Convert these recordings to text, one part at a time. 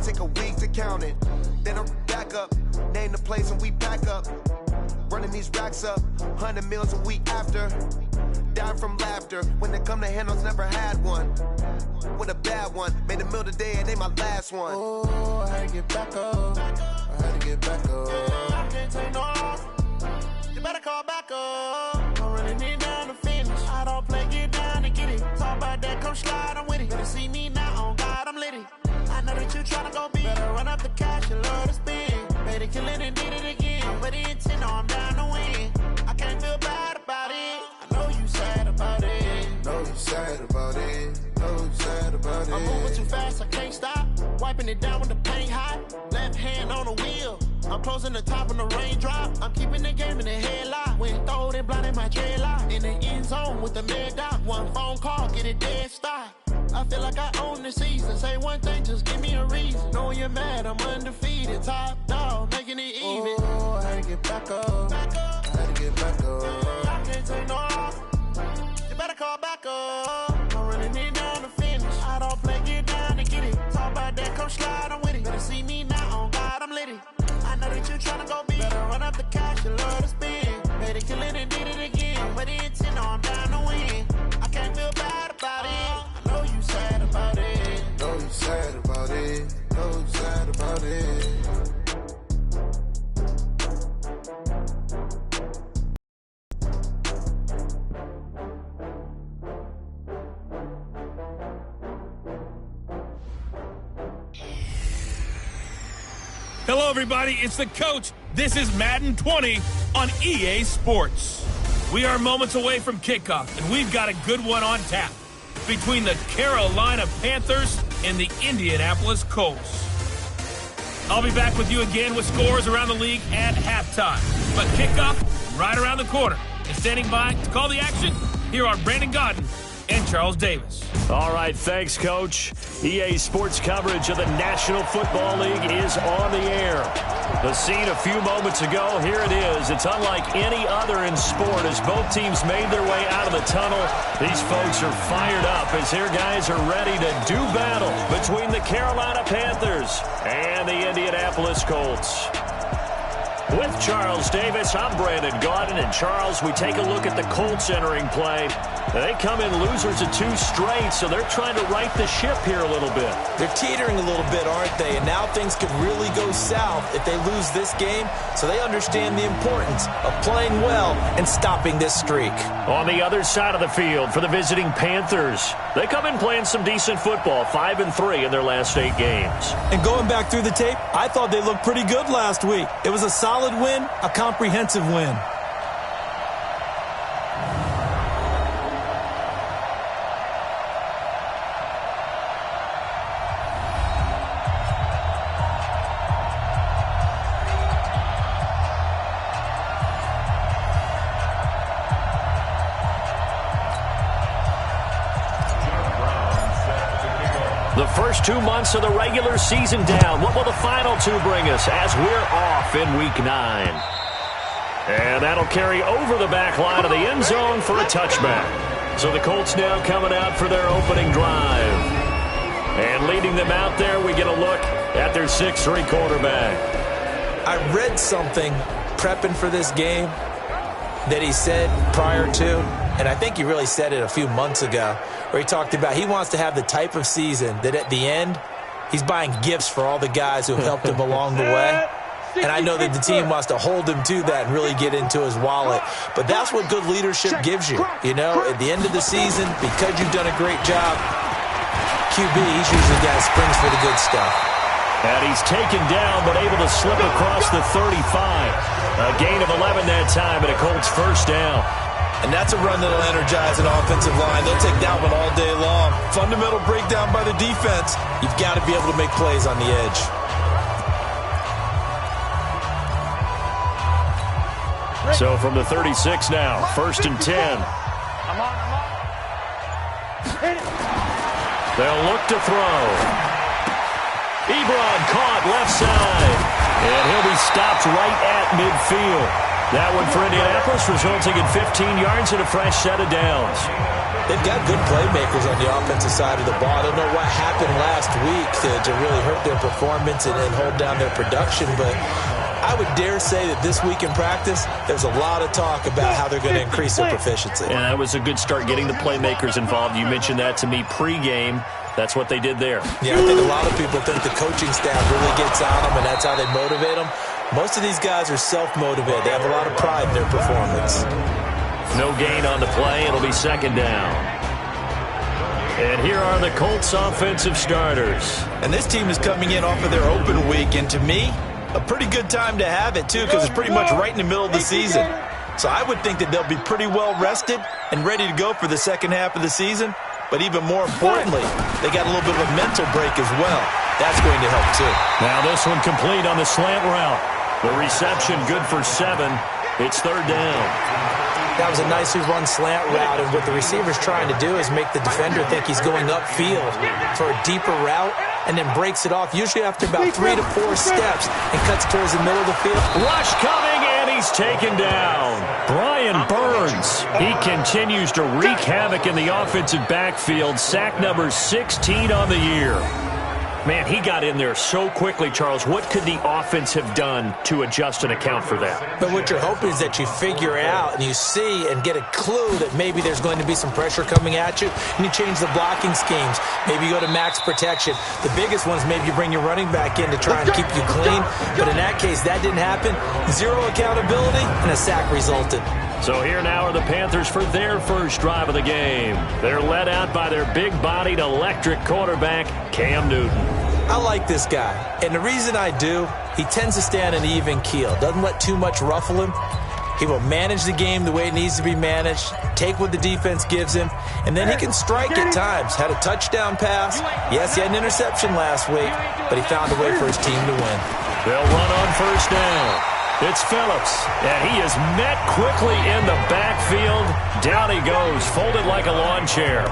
take a week to count it. Then I'm back up, name the place and we pack up. Running these racks up, 100 meals a week after. Dying from laughter, when they come to handles, never had one. With a bad one, made a meal today and they my last one. Oh, I had to get back up, I had to get back up. I can't take no off, you better call back up. I'm running it down to finish, I don't play, get down and get it. Talk about that, come slide, I'm with it. Better see me now, on God, I'm litty. I know that you tryna go big, better run up the cash, you love to spend. Better kill it and did it again, but the intent, no, I'm down to win. I can't feel bad about it, I know you sad about it. Know you sad about it, know you sad about it. I'm moving too fast, I can't stop. Wiping it down with the paint hot. Left hand on the wheel, I'm closing the top when the raindrop. I'm keeping the game in the headlock. When throwed and blinded my dreadlock. In the end zone with the mad dot. One phone call, get it dead stop. I feel like I own the season. Say one thing, just give me a reason. Knowing you're mad, I'm undefeated. Top dog, making it even. Oh, I had to get back up. I had to get back up. I can't take no off. You better call back up. I'm running it down to finish. I don't play, get down and get it. Talk about that, come slide, I'm with it. Better see me now, on God, I'm litty. I know that you tryna go big. Better run up the cash, you love to spend. Better kill it and did it again. But the intent, no, I'm down to win. I can't feel bad about it. I know you sad about it. Know you sad about it. Know you sad about it. Hello, everybody. It's the coach. This is Madden 20 on EA Sports. We are moments away from kickoff, and we've got a good one on tap between the Carolina Panthers and the Indianapolis Colts. I'll be back with you again with scores around the league at halftime. But kickoff right around the corner. And standing by to call the action, here are Brandon Godden and Charles Davis. All right, thanks, Coach. EA Sports coverage of the National Football League is on the air. The scene a few moments ago, here it is. It's unlike any other in sport as both teams made their way out of the tunnel. These folks are fired up as their guys are ready to do battle between the Carolina Panthers and the Indianapolis Colts. With Charles Davis, I'm Brandon Gaudin. And Charles, we take a look at the Colts entering play. They come in losers of 2 straight, so they're trying to right the ship here a little bit. They're teetering a little bit, aren't they? And now things could really go south if they lose this game, so they understand the importance of playing well and stopping this streak. On the other side of the field for the visiting Panthers, they come in playing some decent football, 5-3 in their last 8 games. And going back through the tape, I thought they looked pretty good last week. It was a solid win, a comprehensive win. The first 2 months of the regular season down. What will the final 2 bring us as we're off in Week 9? And that'll carry over the back line of the end zone for a touchback. So the Colts now coming out for their opening drive. And leading them out there, we get a look at their 6'3" quarterback. I read something prepping for this game that he said prior to, and I think he really said it a few months ago, where he talked about he wants to have the type of season that at the end, he's buying gifts for all the guys who have helped him along the way. And I know that the team wants to hold him to that and really get into his wallet. But that's what good leadership gives you. You know, at the end of the season, because you've done a great job, QB, he's usually the guy that springs for the good stuff. And he's taken down, but able to slip across the 35. A gain of 11 that time, and a Colts first down. And that's a run that'll energize an offensive line. They'll take that one all day long. Fundamental breakdown by the defense. You've got to be able to make plays on the edge. So from the 36 now, 1st and 10. They'll look to throw. Ebron caught left side. And he'll be stopped right at midfield. That one for Indianapolis, resulting in 15 yards and a fresh set of downs. They've got good playmakers on the offensive side of the ball. I don't know what happened last week to really hurt their performance and hold down their production, but I would dare say that this week in practice, there's a lot of talk about how they're going to increase their proficiency. And that was a good start getting the playmakers involved. You mentioned that to me pregame. That's what they did there. Yeah, I think a lot of people think the coaching staff really gets on them, and that's how they motivate them. Most of these guys are self-motivated. They have a lot of pride in their performance. No gain on the play. It'll be second down. And here are the Colts offensive starters. And this team is coming in off of their open week, and to me, a pretty good time to have it, too, because it's pretty much right in the middle of the season. So I would think that they'll be pretty well rested and ready to go for the second half of the season. But even more importantly, they got a little bit of a mental break as well. That's going to help, too. Now this one complete on the slant route. The reception good for 7. It's third down. That was a nicely run slant route, and what the receiver's trying to do is make the defender think he's going upfield for a deeper route and then breaks it off, usually after about 3 to 4 steps, and cuts towards the middle of the field. Rush coming, and he's taken down. Brian Burns. He continues to wreak havoc in the offensive backfield. Sack number 16 on the year. Man, he got in there so quickly, Charles. What could the offense have done to adjust and account for that? But what you're hoping is that you figure out and you see and get a clue that maybe there's going to be some pressure coming at you, and you change the blocking schemes. Maybe you go to max protection. The biggest one is maybe you bring your running back in to try and keep you clean. But in that case, that didn't happen. Zero accountability, and a sack resulted. So here now are the Panthers for their first drive of the game. They're led out by their big-bodied electric quarterback, Cam Newton. I like this guy, and the reason I do, he tends to stay on an even keel. Doesn't let too much ruffle him. He will manage the game the way it needs to be managed, take what the defense gives him, and then he can strike at times. Had a touchdown pass. Yes, he had an interception last week, but he found a way for his team to win. They'll run on first down. It's Phillips, and he is met quickly in the backfield. Down he goes, folded like a lawn chair.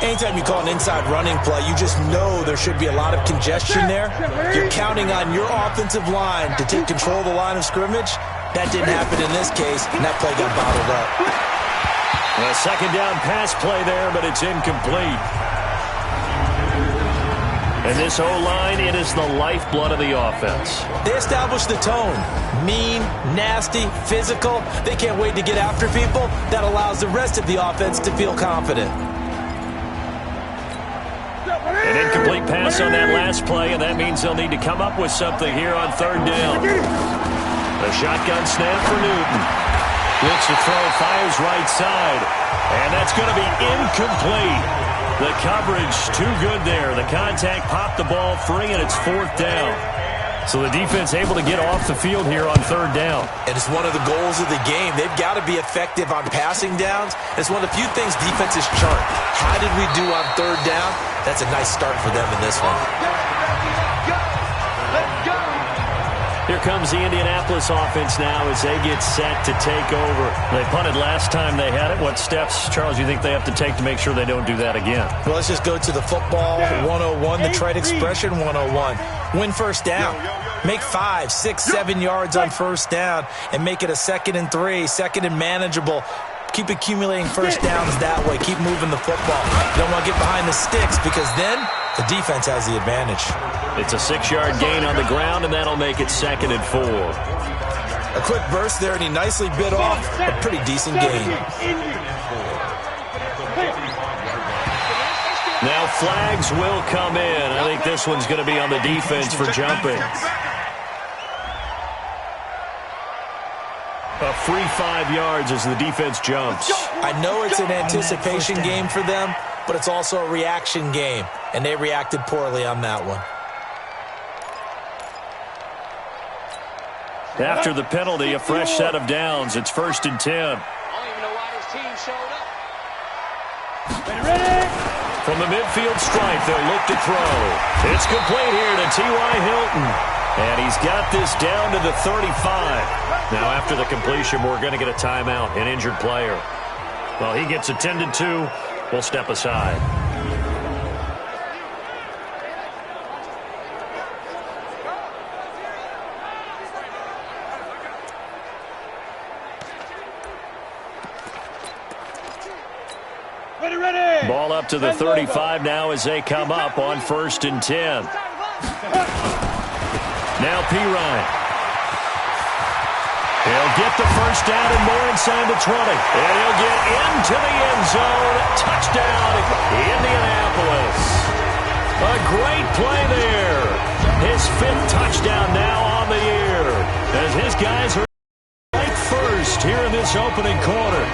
Anytime you call an inside running play, you just know there should be a lot of congestion there. You're counting on your offensive line to take control of the line of scrimmage. That didn't happen in this case, and that play got bottled up. A second down pass play there, but it's incomplete. And this O-line, it is the lifeblood of the offense. They established the tone. Mean, nasty, physical. They can't wait to get after people. That allows the rest of the offense to feel confident. An incomplete pass on that last play, and that means they'll need to come up with something here on third down. A shotgun snap for Newton. Looks to throw, fires right side. And that's going to be incomplete. The coverage too good there. The contact popped the ball free, and it's fourth down. So the defense able to get off the field here on third down. And it's one of the goals of the game. They've got to be effective on passing downs. It's one of the few things defenses chart. How did we do on third down? That's a nice start for them in this one. Here comes the Indianapolis offense now as they get set to take over. They punted last time they had it. What steps, Charles, you think they have to take to make sure they don't do that again? Well, let's just go to the football 101, the trade expression 101. Win first down. Make 5, 6, 7 yards on first down and make it a 2nd and 3, 2nd and manageable. Keep accumulating first downs that way. Keep moving the football. You don't want to get behind the sticks because then the defense has the advantage. It's a 6-yard gain on the ground, and that'll make it 2nd and 4. A quick burst there, and he nicely bit off a pretty decent gain. Now flags will come in. I think this one's going to be on the defense for jumping. A free 5 yards as the defense jumps. I know it's an anticipation game for them, but it's also a reaction game, and they reacted poorly on that one. After the penalty, a fresh set of downs. It's 1st and 10. I don't even know why his team showed up. From the midfield stripe, they'll look to throw. It's complete here to T.Y. Hilton. And he's got this down to the 35. Now, after the completion, we're going to get a timeout, an injured player. Well, he gets attended to. We'll step aside. out to the 35 now as they come up on 1st and 10. Now Pirine. He'll get the first down and more inside the 20. And he'll get into the end zone. Touchdown, Indianapolis. A great play there. His 5th touchdown now on the year. As his guys are right first here in this opening quarter.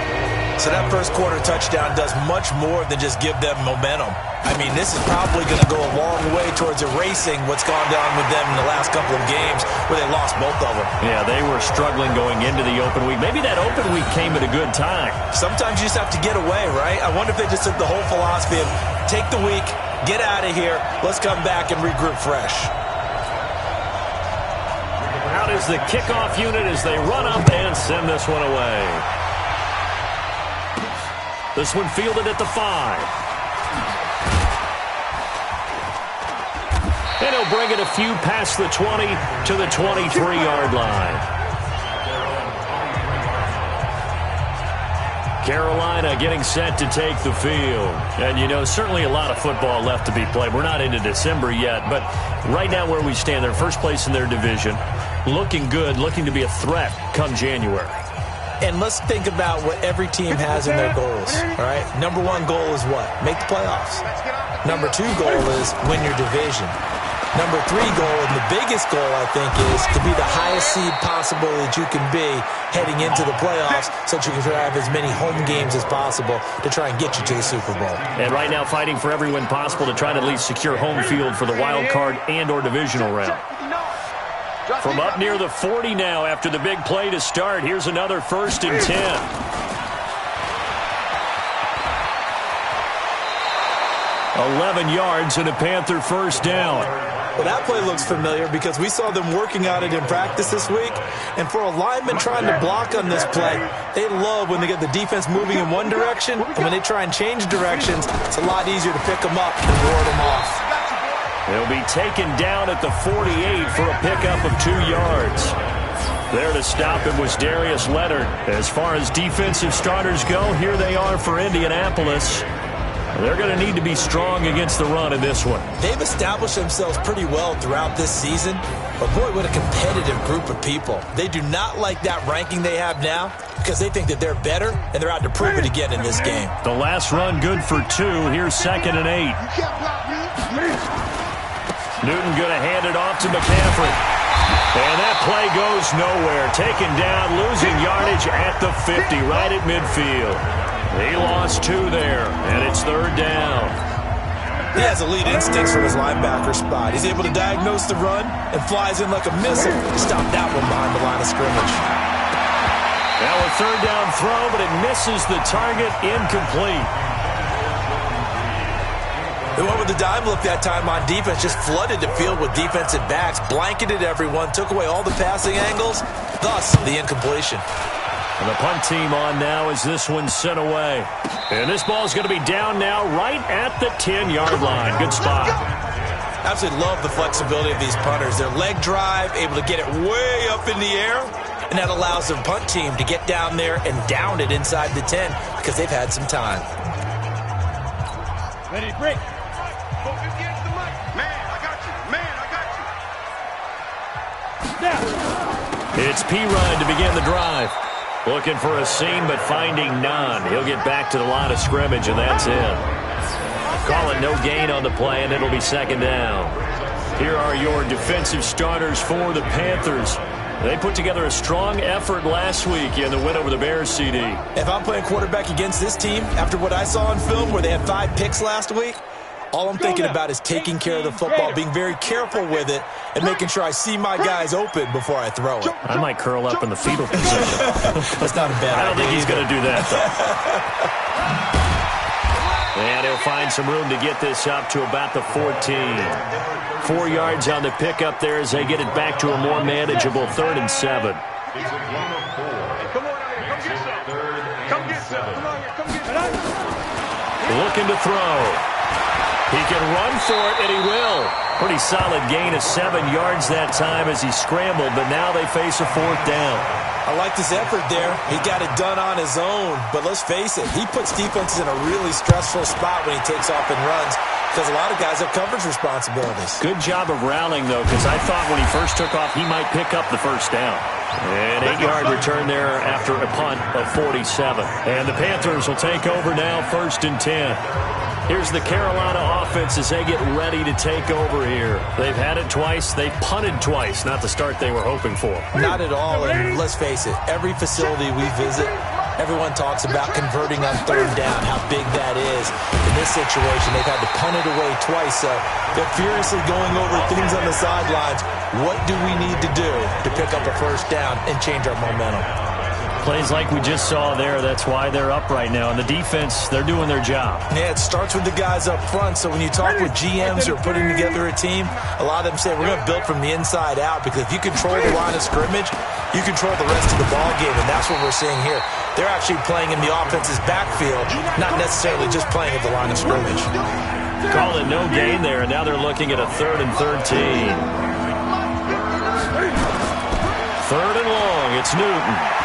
So that first quarter touchdown does much more than just give them momentum. I mean, this is probably going to go a long way towards erasing what's gone down with them in the last couple of games where they lost both of them. Yeah, they were struggling going into the open week. Maybe that open week came at a good time. Sometimes you just have to get away, right? I wonder if they just took the whole philosophy of take the week, get out of here, let's come back and regroup fresh. Out is the kickoff unit as they run up and send this one away. This one fielded at the 5. And he'll bring it a few past the 20 to the 23-yard line. Carolina getting set to take the field. And, you know, certainly a lot of football left to be played. We're not into December yet, but right now where we stand, they're first place in their division. Looking good, looking to be a threat come January. And let's think about what every team has in their goals, all right? Number 1 goal is what? Make the playoffs. Number 2 goal is win your division. Number 3 goal, and the biggest goal, I think, is to be the highest seed possible that you can be heading into the playoffs so that you can have as many home games as possible to try and get you to the Super Bowl. And right now fighting for every win possible to try to at least secure home field for the wild card and or divisional round. From up near the 40 now after the big play to start. Here's another 1st and 10. 11 yards and a Panther first down. Well, that play looks familiar because we saw them working on it in practice this week. And for a lineman trying to block on this play, they love when they get the defense moving in one direction. And when they try and change directions, it's a lot easier to pick them up and ward them off. They'll be taken down at the 48 for a pickup of 2 yards. There to stop him was Darius Leonard. As far as defensive starters go, here they are for Indianapolis. They're going to need to be strong against the run in this one. They've established themselves pretty well throughout this season. But boy, what a competitive group of people. They do not like that ranking they have now because they think that they're better, and they're out to prove it again in this game. The last run good for 2. Here's 2nd and 8. Newton going to hand it off to McCaffrey. And that play goes nowhere. Taken down, losing yardage at the 50, right at midfield. He lost 2 there, and it's 3rd down. He has elite instincts from his linebacker spot. He's able to diagnose the run and flies in like a missile to stop that one behind the line of scrimmage. Now a 3rd down throw, but it misses the target, incomplete. They went with the dime look that time on defense, just flooded the field with defensive backs, blanketed everyone, took away all the passing angles, thus the incompletion. And the punt team on now as this one's sent away. And this ball's going to be down now right at the 10-yard line. Good spot. Absolutely love the flexibility of these punters. Their leg drive, able to get it way up in the air, and that allows the punt team to get down there and down it inside the 10 because they've had some time. Ready to break. It's Pirine to begin the drive. Looking for a seam, but finding none. He'll get back to the line of scrimmage, and that's it. Call it no gain on the play, and it'll be 2nd down. Here are your defensive starters for the Panthers. They put together a strong effort last week in the win over the Bears, CD. If I'm playing quarterback against this team, after what I saw on film where they had 5 picks last week, all I'm thinking about is taking care of the football, being very careful with it, and making sure I see my guys open before I throw it. I might curl up in the fetal position. That's not a bad idea. I don't think he's going to do that, though. And he'll find some room to get this up to about the 14. 4 yards on the pickup there as they get it back to a more manageable 3rd and 7. Come on, come get some. Come get some. Looking to throw. He can run for it, and he will. Pretty solid gain of 7 yards that time as he scrambled, but now they face a 4th down. I like his effort there. He got it done on his own. But let's face it, he puts defenses in a really stressful spot when he takes off and runs because a lot of guys have coverage responsibilities. Good job of rallying, though, because I thought when he first took off, he might pick up the first down. An 8-yard return there after a punt of 47. And the Panthers will take over now, 1st and 10. Here's the Carolina offense as they get ready to take over here. They've had it twice. They've punted twice. Not the start they were hoping for. Not at all. And let's face it, every facility we visit, everyone talks about converting on 3rd down, how big that is. In this situation, they've had to punt it away twice. So they're furiously going over things on the sidelines. What do we need to do to pick up a 1st down and change our momentum? Plays like we just saw there, that's why they're up right now. And the defense, they're doing their job. Yeah, it starts with the guys up front. So when you talk with GMs who are putting together a team, a lot of them say we're going to build from the inside out because if you control the line of scrimmage, you control the rest of the ball game, and that's what we're seeing here. They're actually playing in the offense's backfield, not necessarily just playing at the line of scrimmage. Call it no gain there, and now they're looking at a 3rd and 13. 3rd and long, it's Newton.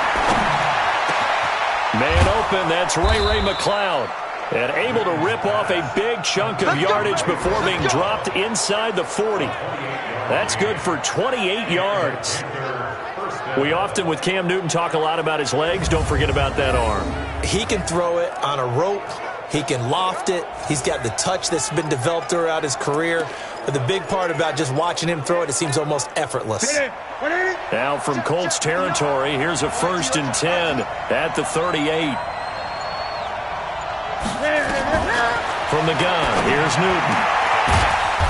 Man open, that's Ray McLeod. And able to rip off a big chunk of yardage before being dropped inside the 40. That's good for 28 yards. We often, with Cam Newton, talk a lot about his legs. Don't forget about that arm. He can throw it on a rope. He can loft it. He's got the touch that's been developed throughout his career. But the big part about just watching him throw it, it seems almost effortless. Now from Colts territory, here's a 1st and 10 at the 38. From the gun, here's Newton.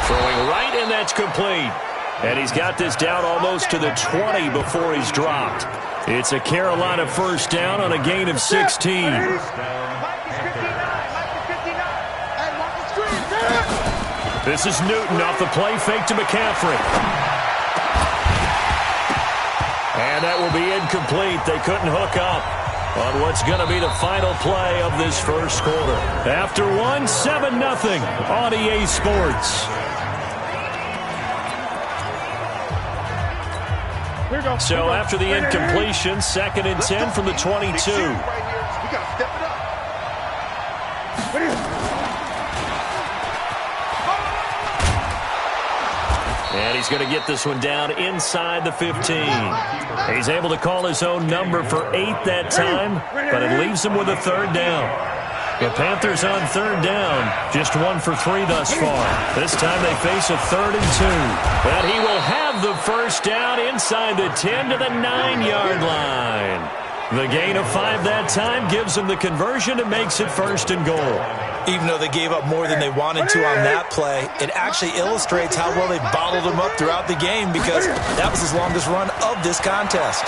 Throwing right, and that's complete. And he's got this down almost to the 20 before he's dropped. It's a Carolina 1st down on a gain of 16. This is Newton off the play fake to McCaffrey. And that will be incomplete. They couldn't hook up on what's going to be the final play of this 1st quarter. After 7-0 on EA Sports. So after the incompletion, 2nd and 10 from the 22. And he's going to get this one down inside the 15. He's able to call his own number for 8 that time, but it leaves him with a 3rd down. The Panthers on 3rd down, just 1 for 3 thus far. This time they face a 3rd and 2. But he will have the 1st down inside the 10 to the 9-yard line. The gain of 5 that time gives him the conversion and makes it 1st and goal. Even though they gave up more than they wanted to on that play, it actually illustrates how well they bottled him up throughout the game because that was his longest run of this contest.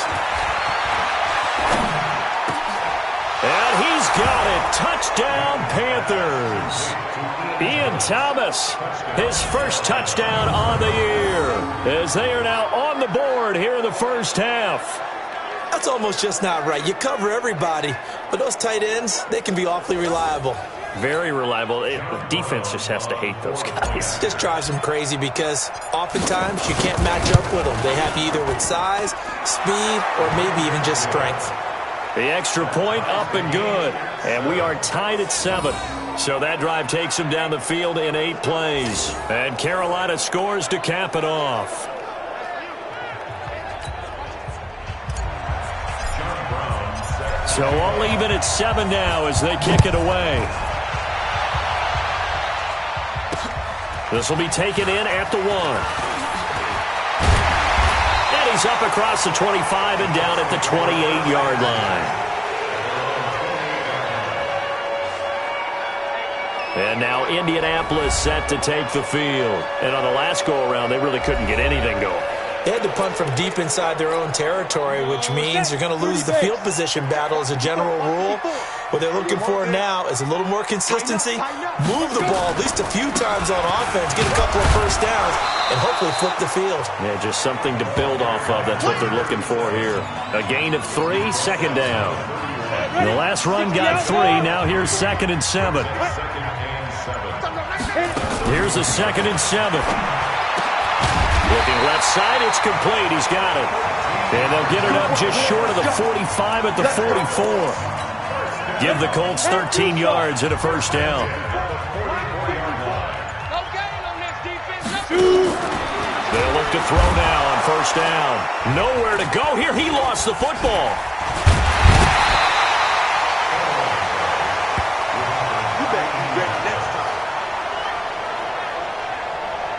And he's got it. Touchdown, Panthers. Ian Thomas, his 1st touchdown on the year, as they are now on the board here in the 1st half. That's almost just not right. You cover everybody, but those tight ends, they can be awfully reliable. Very reliable. The defense just has to hate those guys. Just drives them crazy because oftentimes you can't match up with them. They have you either with size, speed, or maybe even just strength. The extra point up and good. And we are tied at 7. So that drive takes him down the field in 8 plays. And Carolina scores to cap it off. So all even at 7 now as they kick it away. This will be taken in at the 1. And he's up across the 25 and down at the 28-yard line. And now Indianapolis set to take the field. And on the last go-around, they really couldn't get anything going. They had to punt from deep inside their own territory, which means they're going to lose the field position battle as a general rule. What they're looking for now is a little more consistency, move the ball at least a few times on offense, get a couple of 1st downs, and hopefully flip the field. Yeah, just something to build off of. That's what they're looking for here. A gain of 3, 2nd down. The last run got 3. Now here's 2nd and 7. Here's a 2nd and 7. Looking left side, it's complete. He's got it. And they'll get it up just short of the 45 at the 44. Give the Colts 13 yards and a first down. They'll look to throw now on first down. Nowhere to go here. He lost the football.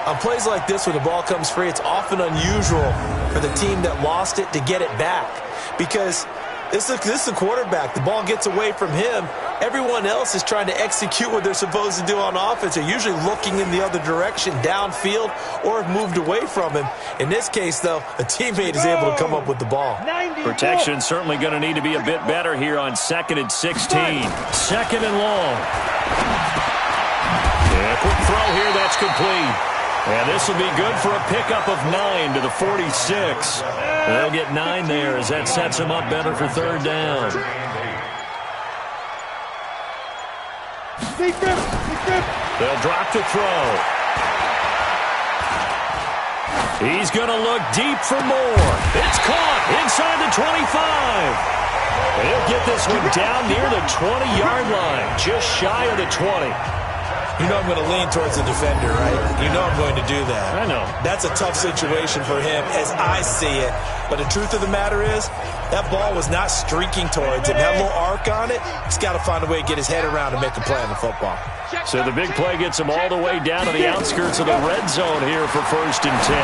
On plays like this where the ball comes free, it's often unusual for the team that lost it to get it back. Because this is a quarterback. The ball gets away from him. Everyone else is trying to execute what they're supposed to do on offense. They're usually looking in the other direction, downfield, or have moved away from him. In this case, though, a teammate is able to come up with the ball. Protection certainly going to need to be a bit better here on 2nd and 16. 2nd and long. Yeah, quick throw here. That's complete. And this will be good for a pickup of 9 to the 46. They'll get 9 there as that sets them up better for 3rd down. They'll drop to throw. He's going to look deep for more. It's caught inside the 25. They'll get this one down near the 20-yard line, just shy of the 20. You know I'm going to lean towards the defender, right? You know I'm going to do that. I know. That's a tough situation for him as I see it. But the truth of the matter is, that ball was not streaking towards him. That little arc on it, he's got to find a way to get his head around and make a play on the football. So the big play gets him all the way down to the outskirts of the red zone here for 1st and 10.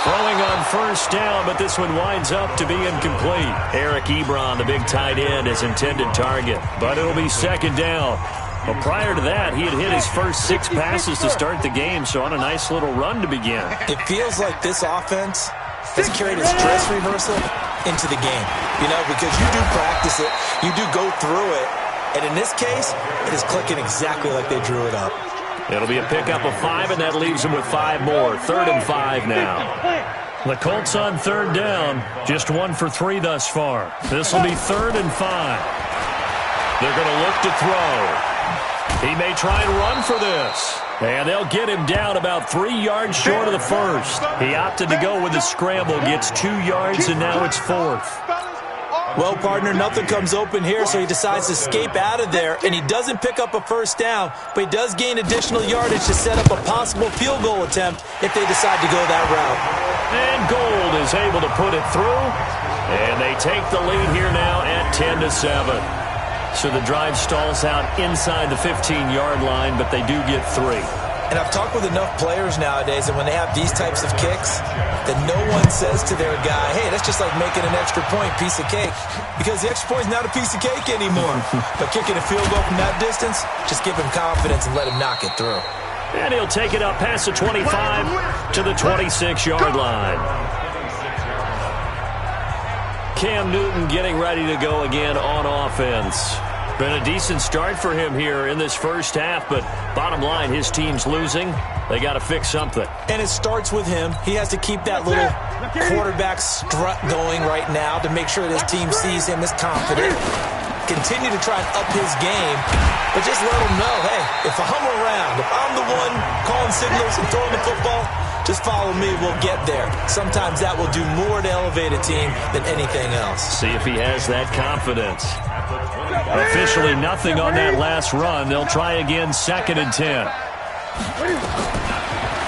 Throwing on first down, but this one winds up to be incomplete. Eric Ebron, the big tight end, is intended target, but it'll be 2nd down. Well, prior to that, he had hit his first 6 passes to start the game, so on a nice little run to begin. It feels like this offense has carried its dress rehearsal into the game, you know, because you do practice it, you do go through it, and in this case, it is clicking exactly like they drew it up. It'll be a pickup of 5, and that leaves them with 5 more. 3rd and 5 now. The Colts on 3rd down, just 1 for 3 thus far. This will be 3rd and 5. They're going to look to throw. He may try and run for this. And they'll get him down about 3 yards short of the first. He opted to go with the scramble, gets 2 yards, and now it's 4th. Well, partner, nothing comes open here, so he decides to escape out of there, and he doesn't pick up a first down, but he does gain additional yardage to set up a possible field goal attempt if they decide to go that route. And Gold is able to put it through, and they take the lead here now at 10-7. So the drive stalls out inside the 15-yard line, but they do get 3. And I've talked with enough players nowadays that when they have these types of kicks, that no one says to their guy, hey, that's just like making an extra point, piece of cake. Because the extra point is not a piece of cake anymore. But kicking a field goal from that distance, just give him confidence and let him knock it through. And he'll take it up past the 25 to the 26-yard line. Cam Newton getting ready to go again on offense. Been a decent start for him here in this first half, but bottom line, his team's losing. They got to fix something. And it starts with him. He has to keep that little quarterback strut going right now to make sure that his team sees him as confident. Continue to try and up his game, but just let him know, hey, if I'm around, if I'm the one calling signals and throwing the football, just follow me, we'll get there. Sometimes that will do more to elevate a team than anything else. See if he has that confidence. Officially nothing on that last run. They'll try again, 2nd and 10.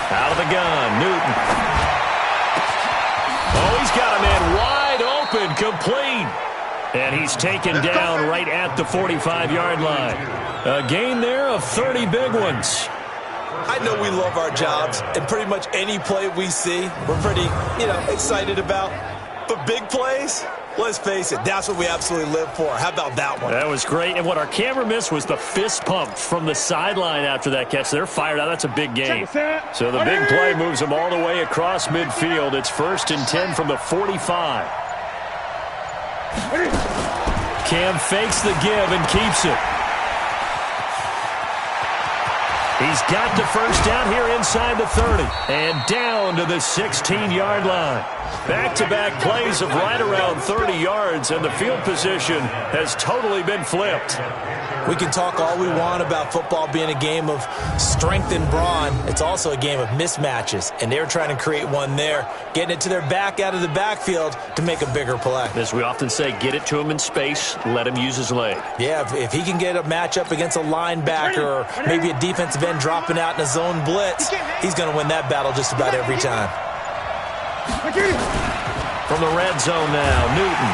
Out of the gun, Newton. Oh, he's got a man wide open, complete. And he's taken down right at the 45-yard line. A gain there of 30 big ones. I know we love our jobs, and pretty much any play we see, we're pretty, excited about. But big plays, let's face it, that's what we absolutely live for. How about that one? That was great. And what our camera missed was the fist pump from the sideline after that catch. They're fired out. That's a big game. So the big play moves them all the way across midfield. It's 1st and 10 from the 45. Cam fakes the give and keeps it. He's got the first down here inside the 30 and down to the 16-yard line. Back-to-back plays of right around 30 yards, and the field position has totally been flipped. We can talk all we want about football being a game of strength and brawn. It's also a game of mismatches, and they're trying to create one there, getting it to their back out of the backfield to make a bigger play. As we often say, get it to him in space, let him use his leg. Yeah, if he can get a matchup against a linebacker or maybe a defensive end dropping out in a zone blitz, he's going to win that battle just about every time. From the red zone now, Newton.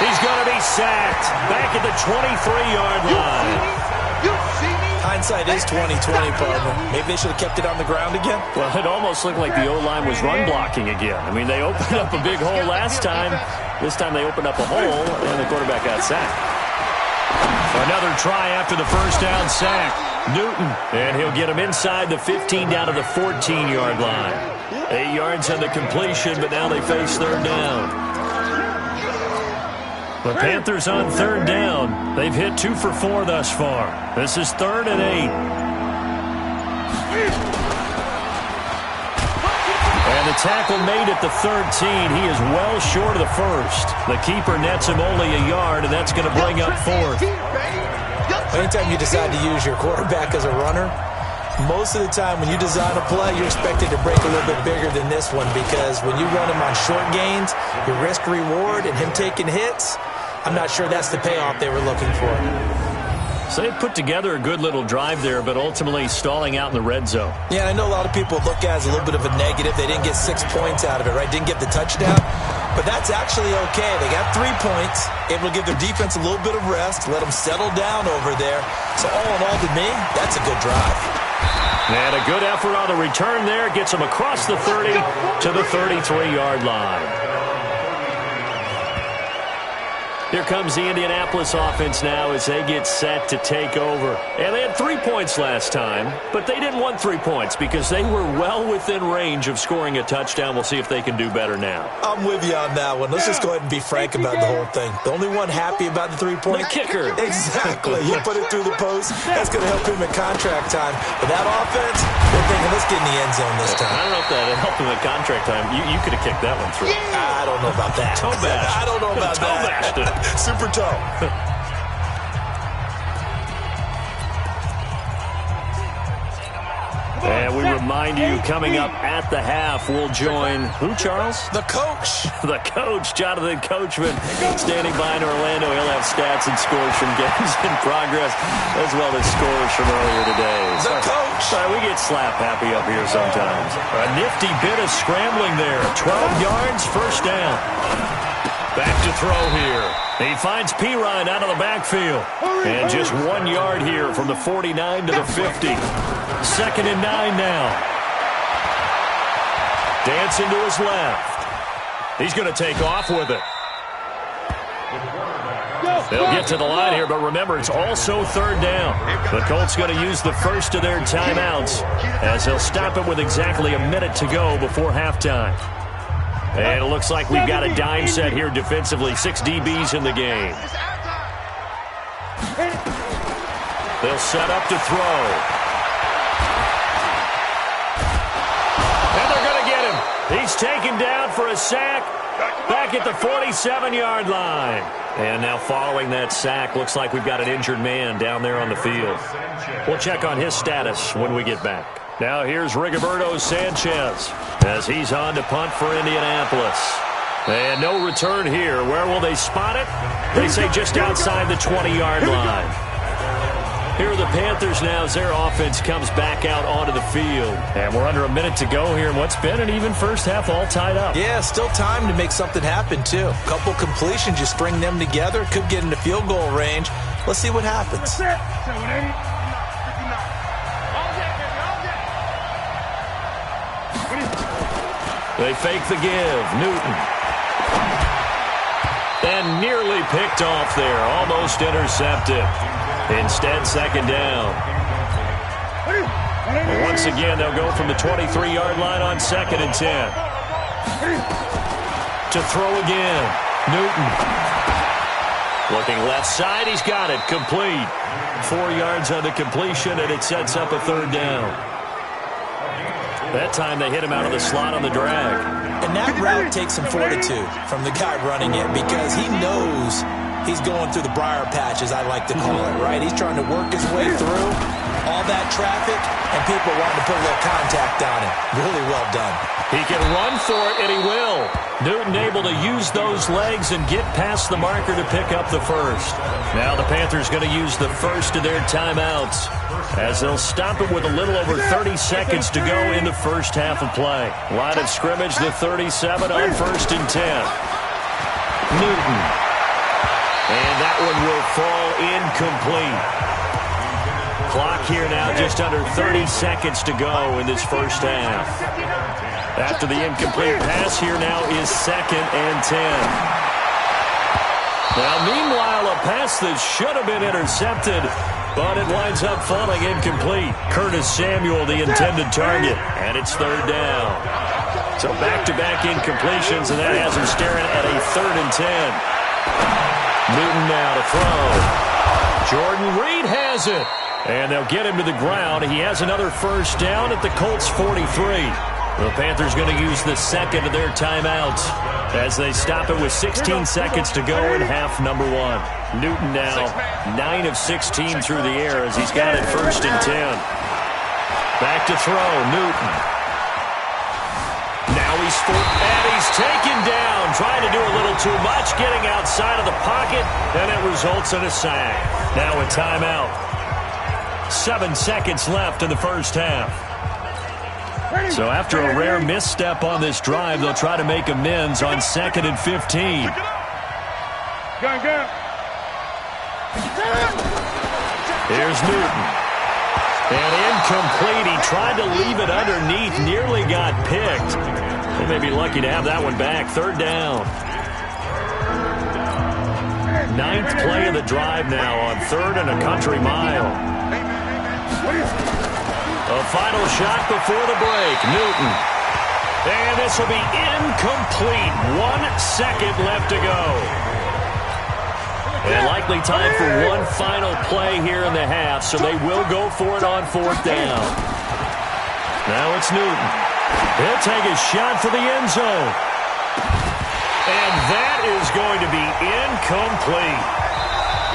He's going to be sacked back at the 23-yard line. Hindsight is 20/20, partner. Maybe they should have kept it on the ground again. Well, it almost looked like the O-line was run blocking again. I mean, they opened up a big hole last time. This time they opened up a hole, and the quarterback got sacked. Another try after the first down sack. Newton, and he'll get him inside the 15 down to the 14-yard line. 8 yards on the completion, but now they face third down. The Panthers on third down. They've hit 2 for 4 thus far. This is 3rd and 8. And the tackle made at the 13. He is well short of the first. The keeper nets him only a yard, and that's going to bring up 4th. Anytime you decide to use your quarterback as a runner, most of the time when you design a play, you're expected to break a little bit bigger than this one, because when you run him on short gains, your risk-reward and him taking hits, I'm not sure that's the payoff they were looking for. So they put together a good little drive there, but ultimately stalling out in the red zone. Yeah, I know a lot of people look at it as a little bit of a negative. They didn't get 6 points out of it, right? Didn't get the touchdown. But that's actually okay. They got 3 points. It will give their defense a little bit of rest, let them settle down over there. So all in all, to me, that's a good drive. And a good effort on the return there. Gets them across the 30 to the 33-yard line. Here comes the Indianapolis offense now as they get set to take over. And they had 3 points last time, but they didn't want 3 points because they were well within range of scoring a touchdown. We'll see if they can do better now. I'm with you on that one. Let's just go ahead and be frank about the whole thing. The only one happy about the 3-point? The kicker. Exactly. You put it through the post. That's going to help him at contract time. But that offense, they're thinking, let's get in the end zone this time. I don't know if that helped him at contract time. You could have kicked that one through. I don't know about that. Toe bash. I don't know about Toe bashed it. Super toe. And we remind you, coming up at the half, we'll join who, Charles? The coach. The coach, Jonathan Coachman, standing by in Orlando. He'll have stats and scores from games in progress, as well as scores from earlier today. The coach. Sorry, we get slap happy up here sometimes. A nifty bit of scrambling there. 12 yards, first down. Back to throw here. He finds Pirine out of the backfield. And just 1 yard here from the 49 to the 50. 2nd and 9 now. Dancing to his left. He's going to take off with it. They'll get to the line here, but remember, it's also third down. The Colts going to use the first of their timeouts as they'll stop it with exactly a minute to go before halftime. And it looks like we've got a dime set here defensively. 6 DBs in the game. They'll set up to throw. And they're going to get him. He's taken down for a sack back at the 47-yard line. And now following that sack, looks like we've got an injured man down there on the field. We'll check on his status when we get back. Now here's Rigoberto Sanchez as he's on to punt for Indianapolis. And no return here. Where will they spot it? They say just outside the 20-yard line. Here are the Panthers now as their offense comes back out onto the field. And we're under a minute to go here in what's been an even first half, all tied up. Yeah, still time to make something happen, too. A couple completions, you string them together, could get into field goal range. Let's see what happens. They fake the give. Newton. And nearly picked off there. Almost intercepted. Instead, second down. And once again, they'll go from the 23-yard line on 2nd and 10. To throw again. Newton. Looking left side, he's got it. Complete. 4 yards on the completion, and it sets up a third down. That time they hit him out of the slot on the drag. And that route takes some fortitude from the guy running it because he knows he's going through the briar patch, as I like to call it, right? He's trying to work his way through all that traffic, and people wanting to put a little contact on it. Really well done. He can run for it, and he will. Newton able to use those legs and get past the marker to pick up the first. Now the Panthers going to use the first of their timeouts as they'll stop it with a little over 30 seconds to go in the first half of play. Line of scrimmage, the 37 on 1st and 10. Newton. And that one will fall incomplete. Clock here now just under 30 seconds to go in this first half. After the incomplete pass, here now is 2nd and 10. Now, meanwhile, a pass that should have been intercepted, but it winds up falling incomplete. Curtis Samuel, the intended target, and it's 3rd down. So back-to-back incompletions, and that has him staring at a 3rd and 10. Newton now to throw. Jordan Reed has it. And they'll get him to the ground. He has another first down at the Colts 43. The Panthers going to use the second of their timeouts as they stop it with 16 seconds to go in half number 1. Newton now 9 of 16 through the air as he's got it 1st and 10. Back to throw, Newton. Now he's taken down, trying to do a little too much, getting outside of the pocket, and it results in a sack. Now a timeout. 7 seconds left in the first half. So after a rare misstep on this drive, they'll try to make amends on 2nd and 15. Here's Newton. And incomplete. He tried to leave it underneath, nearly got picked. They may be lucky to have that one back. 3rd down. 9th play of the drive now on 3rd and a country mile. A final shot before the break. Newton. And this will be incomplete. 1 second left to go. And likely time for one final play here in the half, so they will go for it on 4th down. Now it's Newton. He'll take a shot for the end zone. And that is going to be incomplete.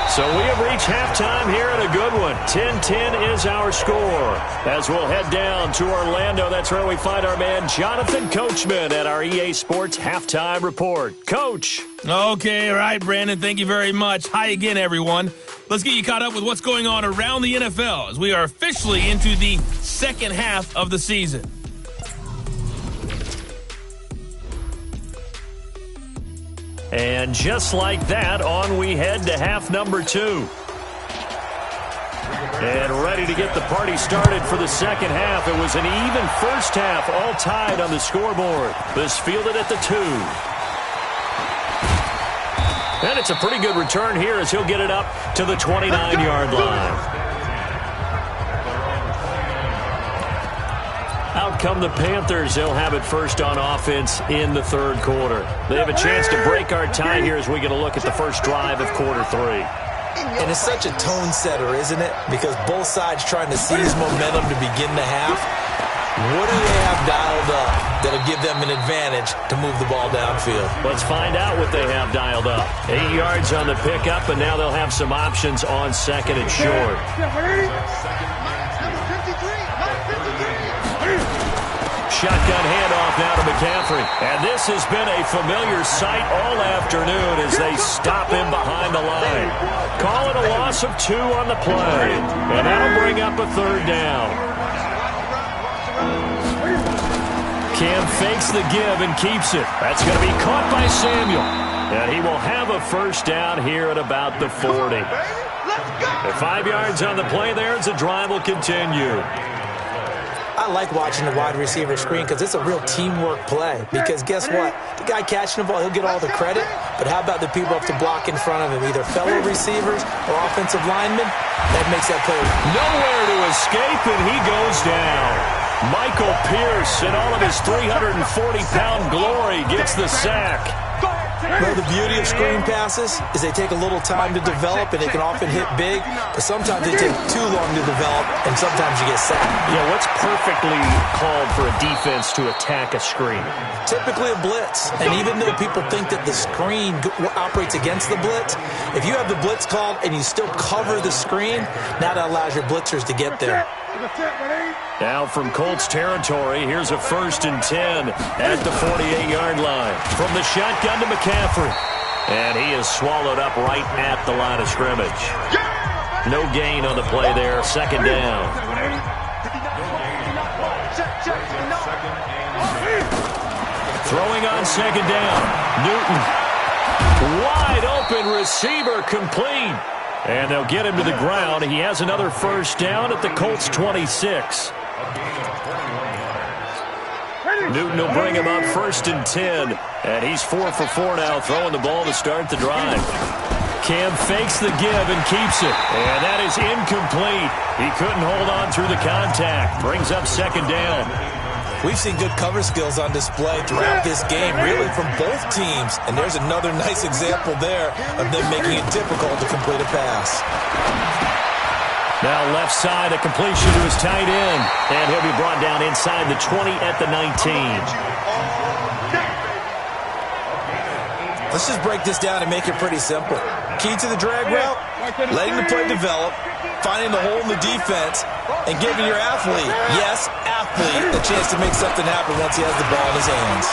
So we have reached halftime here in a good one. 10-10 is our score. As we'll head down to Orlando, that's where we find our man Jonathan Coachman at our EA Sports Halftime Report. Coach. Okay, all right, Brandon, thank you very much. Hi again, everyone. Let's get you caught up with what's going on around the NFL as we are officially into the second half of the season. And just like that, on we head to half number 2. And ready to get the party started for the second half. It was an even first half, all tied on the scoreboard. This fielded at the 2. And it's a pretty good return here as he'll get it up to the 29-yard line. Out come the Panthers. They'll have it first on offense in the 3rd quarter. They have a chance to break our tie here as we get a look at the first drive of quarter 3. And it's such a tone setter, isn't it? Because both sides trying to seize momentum to begin the half. What do they have dialed up that'll give them an advantage to move the ball downfield? Let's find out what they have dialed up. 8 yards on the pickup, and now they'll have some options on 2nd and short. Shotgun handoff now to McCaffrey. And this has been a familiar sight all afternoon as they stop him behind the line. Call it a loss of 2 on the play. And that'll bring up a 3rd down. Cam fakes the give and keeps it. That's going to be caught by Samuel. And he will have a first down here at about the 40. At 5 yards on the play there as the drive will continue. I like watching the wide receiver screen because it's a real teamwork play. Because guess what? The guy catching the ball, he'll get all the credit. But how about the people up to block in front of him, either fellow receivers or offensive linemen? That makes that play. Nowhere to escape, and he goes down. Michael Pierce, in all of his 340-pound glory, gets the sack. Well, the beauty of screen passes is they take a little time to develop, and they can often hit big, but sometimes they take too long to develop, and sometimes you get sacked. Yeah, what's perfectly called for a defense to attack a screen? Typically a blitz, and even though people think that the screen operates against the blitz, if you have the blitz called and you still cover the screen, now that allows your blitzers to get there. Now from Colts territory, here's a 1st and 10 at the 48-yard line. From the shotgun to McCaffrey. And he is swallowed up right at the line of scrimmage. No gain on the play there. 2nd down. Throwing on 2nd down. Newton. Wide open receiver complete. And they'll get him to the ground. He has another 1st down at the Colts 26. Newton will bring him up 1st and 10. And he's 4 for 4 now, throwing the ball to start the drive. Cam fakes the give and keeps it. And that is incomplete. He couldn't hold on through the contact. Brings up 2nd down. We've seen good cover skills on display throughout this game, really from both teams. And there's another nice example there of them making it difficult to complete a pass. Now left side, a completion to his tight end. And he'll be brought down inside the 20 at the 19. Let's just break this down and make it pretty simple. Key to the drag route, letting the play develop, finding the hole in the defense, and giving your athlete, yes, athlete, a chance to make something happen once he has the ball in his hands.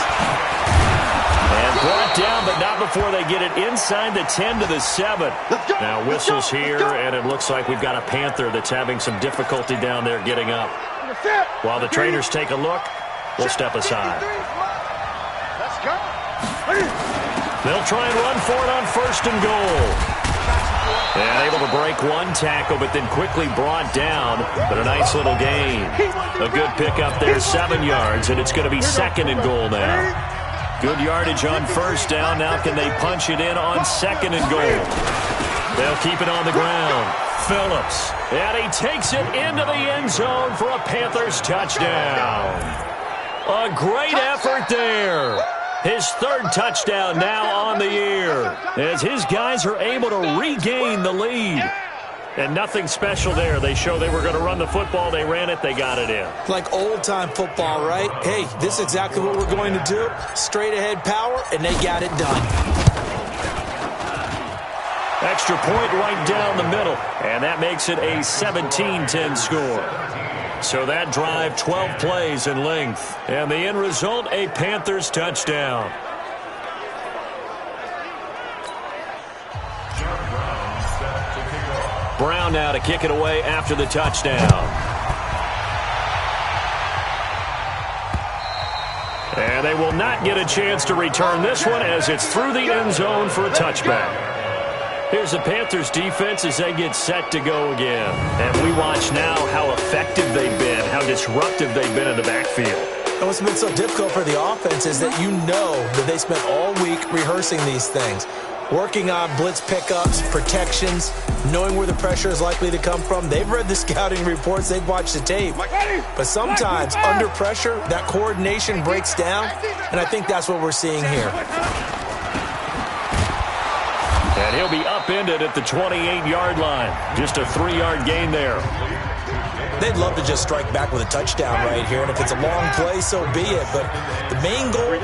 And brought down, but not before they get it inside the 10 to the 7. Now whistles here, and it looks like we've got a Panther that's having some difficulty down there getting up. While the trainers take a look, we'll step aside. Let's go. They'll try and run for it on 1st and goal. And able to break one tackle, but then quickly brought down. But a nice little gain. A good pickup there, 7 yards, and it's going to be 2nd and goal now. Good yardage on 1st down. Now can they punch it in on 2nd and goal? They'll keep it on the ground. Phillips. And he takes it into the end zone for a Panthers touchdown. A great effort there. His 3rd touchdown now on the year as his guys are able to regain the lead. And nothing special there. They show they were going to run the football. They ran it. They got it in. Like old-time football, right? Hey, this is exactly what we're going to do. Straight-ahead power, and they got it done. Extra point right down the middle. And that makes it a 17-10 score. So that drive, 12 plays in length. And the end result, a Panthers touchdown. Brown now to kick it away after the touchdown. And they will not get a chance to return this one as it's through the end zone for a touchback. Here's the Panthers defense as they get set to go again. And we watch now how effective they've been, how disruptive they've been in the backfield. And what's been so difficult for the offense is that you know that they spent all week rehearsing these things, working on blitz pickups, protections, knowing where the pressure is likely to come from. They've read the scouting reports. They've watched the tape. But sometimes under pressure, that coordination breaks down, and I think that's what we're seeing here. And he'll be upended at the 28-yard line. Just a 3-yard gain there. They'd love to just strike back with a touchdown right here, and if it's a long play, so be it. But the main goal,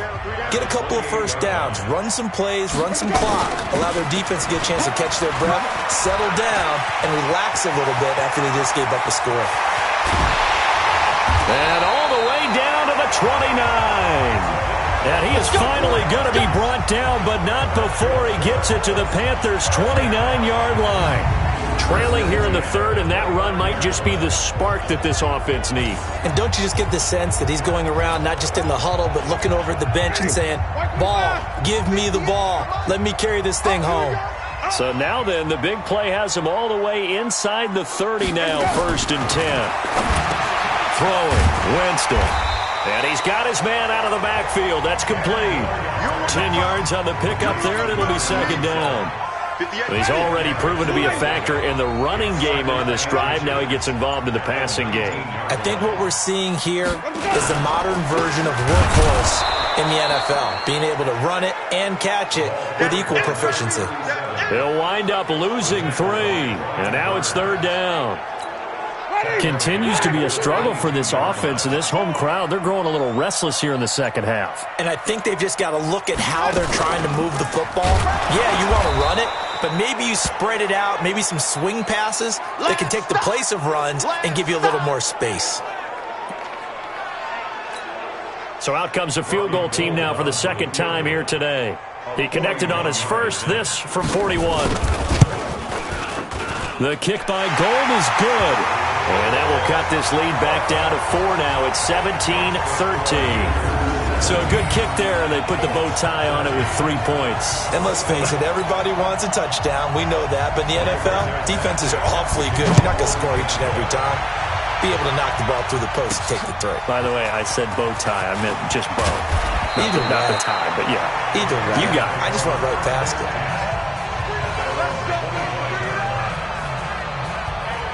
get a couple of 1st downs, run some plays, run some clock, allow their defense to get a chance to catch their breath, settle down, and relax a little bit after they just gave up the score. And all the way down to the 29. And he is finally going to be brought down, but not before he gets it to the Panthers' 29-yard line. Trailing here in the 3rd, and that run might just be the spark that this offense needs. And don't you just get the sense that he's going around, not just in the huddle, but looking over at the bench and saying, ball, give me the ball. Let me carry this thing home. So now then, the big play has him all the way inside the 30 now, 1st and 10. Throwing, Winston. And he's got his man out of the backfield. That's complete. 10 yards on the pickup there, and it'll be 2nd down. He's already proven to be a factor in the running game on this drive. Now he gets involved in the passing game. I think what we're seeing here is the modern version of workhorse in the NFL, being able to run it and catch it with equal proficiency. He'll wind up losing 3, and now it's 3rd down. Continues to be a struggle for this offense and this home crowd. They're growing a little restless here in the second half. And I think they've just got to look at how they're trying to move the football. Yeah, you want to run it, but maybe you spread it out, maybe some swing passes that can take the place of runs and give you a little more space. So out comes a field goal team now for the second time here today. He connected on his first, this from 41. The kick by Gold is good. And that will cut this lead back down to 4 now. It's 17-13. So a good kick there, and they put the bow tie on it with 3 points. And let's face it, everybody wants a touchdown. We know that. But in the NFL, defenses are awfully good. You're not going to score each and every time. Be able to knock the ball through the post and take the throw. By the way, I said bow tie. I meant just bow. Not the tie, but yeah. Either way. You got it. I just went right past it.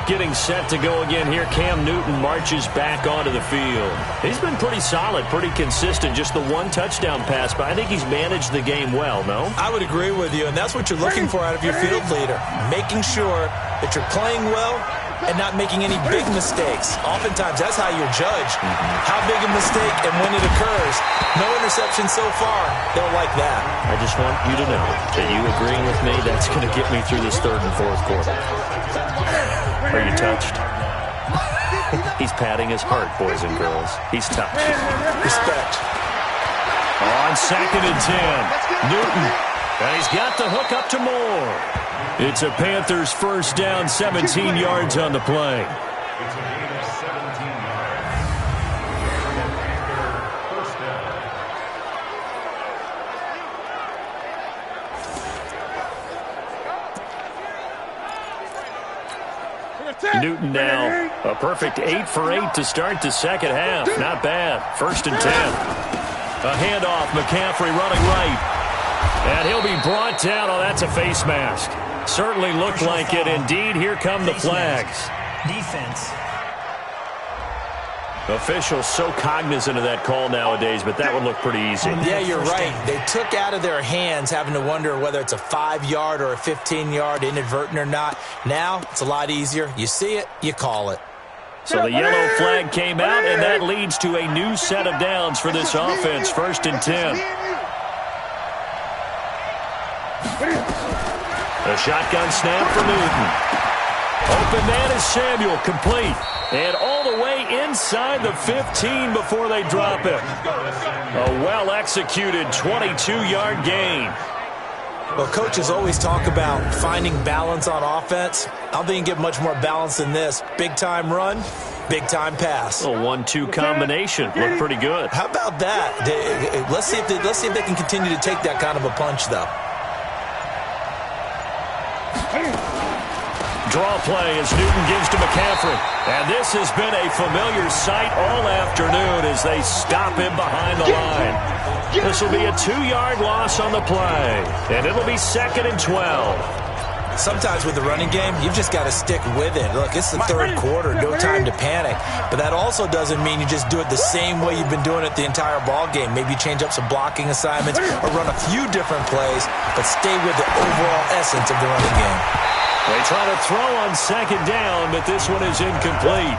Getting set to go again here. Cam Newton marches back onto the field. He's been pretty solid, pretty consistent. Just the 1 touchdown pass, but I think he's managed the game well, no? I would agree with you, and that's what you're looking for out of your field leader. Making sure that you're playing well and not making any big mistakes. Oftentimes, that's how you're judged. How big a mistake and when it occurs. No interception so far. They'll like that. I just want you to know that you agreeing with me, that's going to get me through this 3rd and 4th quarter. Are you touched? He's patting his heart, boys and girls. He's touched. Respect. On 2nd and 10, Newton. And he's got the hook up to Moore. It's a Panthers first down, 17 yards on the play. It's a gain of 17 yards. First down. Newton now a perfect 8 for 8 to start the second half. Not bad. 1st and 10. A handoff. McCaffrey running right. And he'll be brought down. Oh, that's a face mask. Certainly looked like it. Indeed, here come the flags. Defense. Officials so cognizant of that call nowadays, but that would look pretty easy. Yeah, you're right. They took out of their hands having to wonder whether it's a 5-yard or a 15-yard, inadvertent or not. Now, it's a lot easier. You see it, you call it. So the yellow flag came out, and that leads to a new set of downs for this offense. 1st and 10. A shotgun snap for Newton. Open man is Samuel, complete. And all the way inside the 15 before they drop him. A well-executed 22-yard gain. Well, coaches always talk about finding balance on offense. I don't think you can get much more balance than this. Big-time run, big-time pass. A 1-2 combination. Looked pretty good. How about that? Let's see if they can continue to take that kind of a punch, though. Draw play as Newton gives to McCaffrey. And this has been a familiar sight all afternoon as they stop him behind the line. This will be a 2-yard loss on the play. And it'll be 2nd and 12. Sometimes with the running game, you've just got to stick with it. Look, it's the 3rd quarter, no time to panic. But that also doesn't mean you just do it the same way you've been doing it the entire ball game. Maybe you change up some blocking assignments or run a few different plays, but stay with the overall essence of the running game. They try to throw on 2nd down, but this one is incomplete.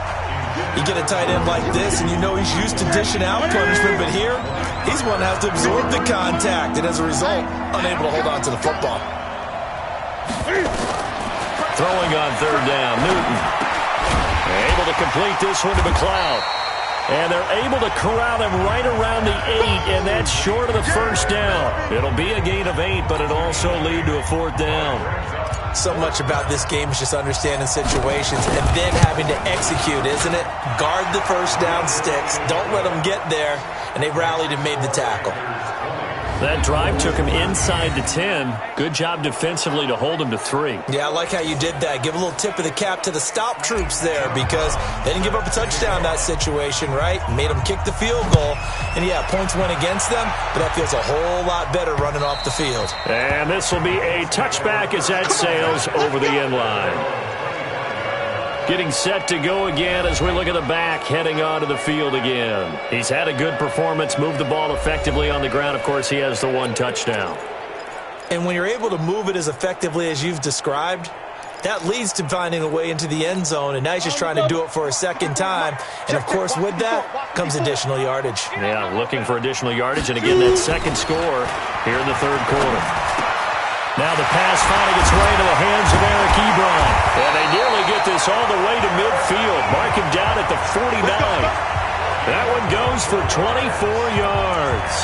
You get a tight end like this, and you know he's used to dishing out punishment, but here, he's one that has to absorb the contact, and as a result, unable to hold on to the football. Throwing on 3rd down, Newton. Able to complete this one to McLeod. And they're able to corral him right around the 8, and that's short of the 1st down. It'll be a gain of 8, but it'll also lead to a 4th down. So much about this game is just understanding situations and then having to execute, isn't it? Guard the 1st down sticks. Don't let them get there. And they rallied and made the tackle. That drive took him inside the 10. Good job defensively to hold him to 3. Yeah, I like how you did that. Give a little tip of the cap to the stop troops there because they didn't give up a touchdown in that situation, right? Made them kick the field goal. And, yeah, points went against them, but that feels a whole lot better running off the field. And this will be a touchback as that sails over the end line. Getting set to go again as we look at the back heading onto the field again. He's had a good performance, moved the ball effectively on the ground. Of course, he has the 1 touchdown. And when you're able to move it as effectively as you've described, that leads to finding a way into the end zone, and now he's just trying to do it for a second time. And, of course, with that comes additional yardage. Yeah, looking for additional yardage. And, again, that second score here in the third quarter. Now the pass finding its way to the hands of Eric Ebron. And they nearly get this all the way to midfield. Mark him down at the 49. That one goes for 24 yards.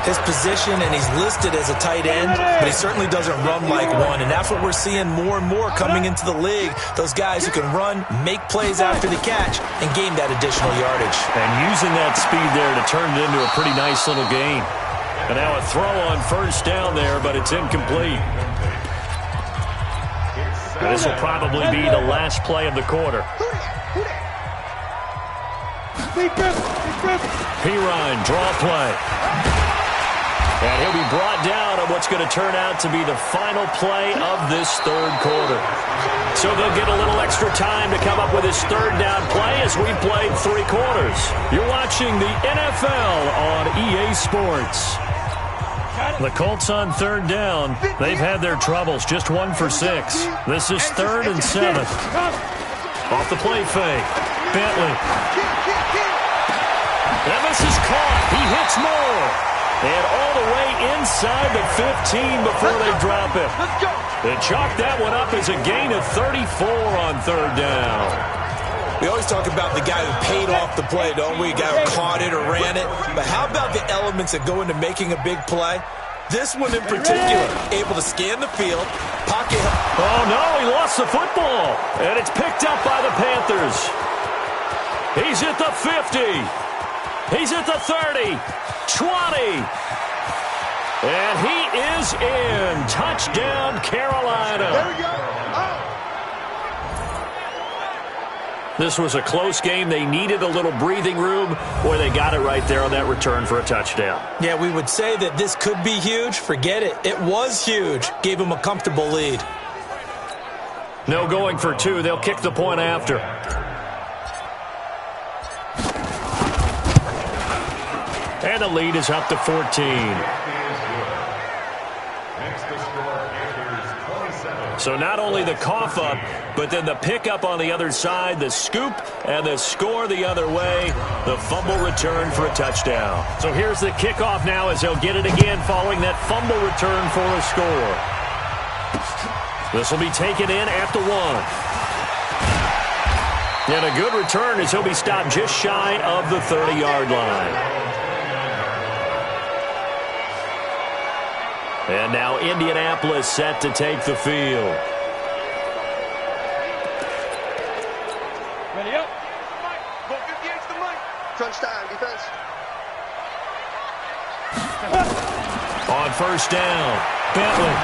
His position, and he's listed as a tight end, but he certainly doesn't run like one. And that's what we're seeing more and more coming into the league. Those guys who can run, make plays after the catch, and gain that additional yardage. And using that speed there to turn it into a pretty nice little game. And now a throw on first down there, but it's incomplete. And this will probably be the last play of the quarter. Pirine, draw play. And he'll be brought down on what's going to turn out to be the final play of this third quarter. So they'll get a little extra time to come up with his third down play as we've played 3 quarters. You're watching the NFL on EA Sports. The Colts on third down. They've had their troubles. Just 1 for 6. This is 3rd and 7. Off the play fake. Bentley. And this is caught. He hits more. And all the way inside the 15 before they drop it. They chalk that one up as a gain of 34 on third down. We always talk about the guy who paid off the play, don't we? The guy who caught it or ran it. But how about the elements that go into making a big play? This one in particular, able to scan the field, pocket. Oh, no, he lost the football. And it's picked up by the Panthers. He's at the 50. He's at the 30. 20. And he is in. Touchdown, Carolina. There we go. This was a close game. They needed a little breathing room, or they got it right there on that return for a touchdown. Yeah, we would say that this could be huge. Forget it. It was huge. Gave them a comfortable lead. No going for 2. They'll kick the point after. And the lead is up to 14. So not only the cough up, but then the pickup on the other side, the scoop, and the score the other way, the fumble return for a touchdown. So here's the kickoff now as they'll get it again following that fumble return for a score. This will be taken in at the 1. And a good return as he'll be stopped just shy of the 30-yard line. And now Indianapolis set to take the field. Ready up. Crunch time, defense. On first down, Bentley.